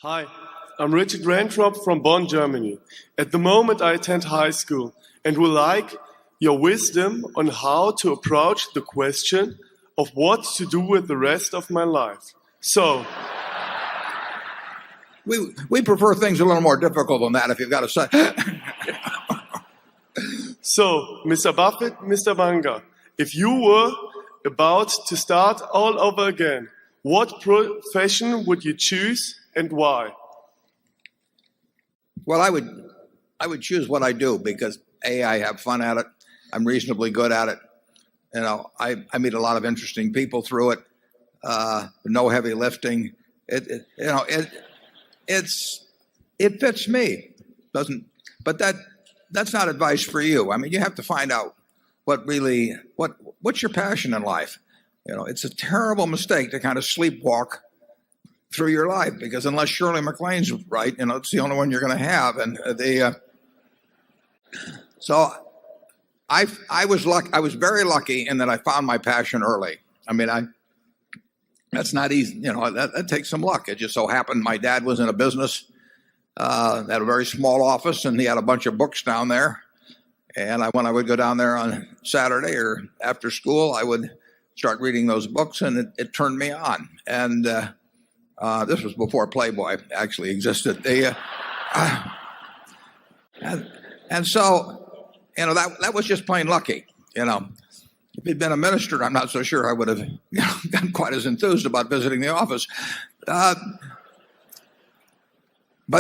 Hi, I'm Richard Rantrop from Bonn, Germany. At the moment, I attend high school and would like your wisdom on how to approach the question of what to do with the rest of my life. So, We prefer things a little more difficult than that, if you've got to say. so Mr. Buffett, Mr. Munger, if you were about to start all over again, what profession would you choose and why? Well, I would choose what I do because I have fun at it. I'm reasonably good at it. You know, I meet a lot of interesting people through it. No heavy lifting. It fits me. But that's not advice for you. I mean, you have to find out what's your passion in life. You know, it's a terrible mistake to kind of sleepwalk through your life, because unless Shirley MacLaine's right, you know, it's the only one you're going to have. And so I was very lucky in that I found my passion early. I mean, that's not easy, you know. That takes some luck. It just so happened my dad was in a business, had a very small office, and he had a bunch of books down there. And when I would go down there on Saturday or after school, I would start reading those books, and it turned me on. And this was before Playboy actually existed. And so, you know, that was just plain lucky. You know, if he'd been a minister, I'm not so sure I would have, you know, gotten quite as enthused about visiting the office. But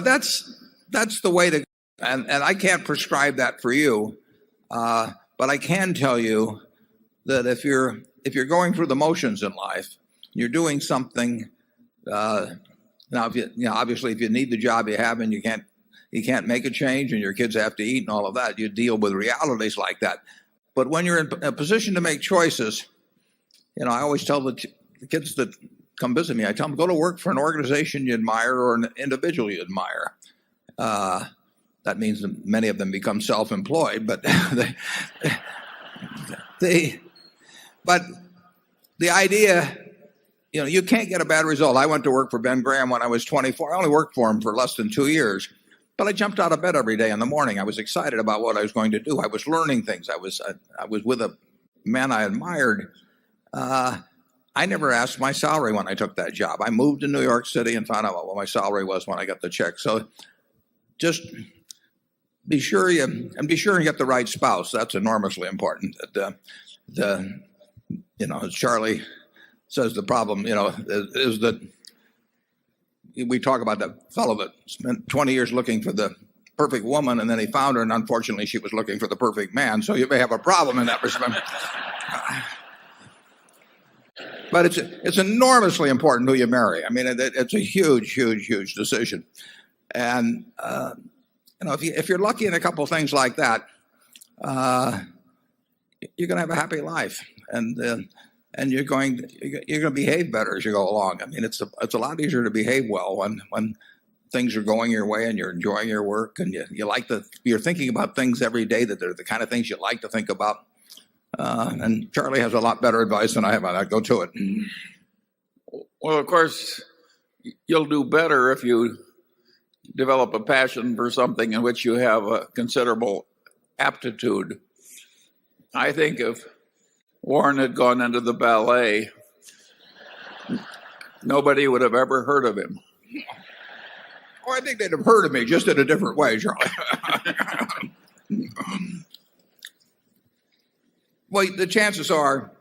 that's the way to. And I can't prescribe that for you, but I can tell you that if you're going through the motions in life, you're doing something. Now, obviously, if you need the job you have and you can't make a change, and your kids have to eat and all of that, you deal with realities like that. But when you're in a position to make choices, you know, I always tell the kids that come visit me, I tell them, go to work for an organization you admire or an individual you admire. That means that many of them become self-employed, but but the idea, you know, you can't get a bad result. I went to work for Ben Graham when I was 24. I only worked for him for less than 2 years, but I jumped out of bed every day in the morning. I was excited about what I was going to do. I was learning things. I was with a man I admired. I never asked my salary when I took that job. I moved to New York City and found out what my salary was when I got the check. So just be sure you get the right spouse. That's enormously important. You know, as Charlie says, the problem, you know, is that we talk about the fellow that spent 20 years looking for the perfect woman, and then he found her, and unfortunately she was looking for the perfect man. So you may have a problem in that respect. But it's enormously important who you marry. I mean, it's a huge decision. And you know, if you're lucky in a couple of things like that, you're going to have a happy life, and you're going to behave better as you go along. I mean, it's a lot easier to behave well when things are going your way and you're enjoying your work, and you're thinking about things every day that are the kind of things you like to think about. And Charlie has a lot better advice than I have on that. Go to it. Well, of course, you'll do better if you develop a passion for something in which you have a considerable aptitude. I think if Warren had gone into the ballet, nobody would have ever heard of him. Oh, I think they'd have heard of me, just in a different way, Charlie. Well, the chances are,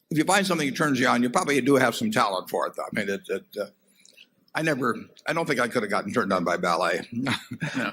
if you find something that turns you on, you probably do have some talent for it, though. I mean, I don't think I could have gotten turned on by ballet. Yeah.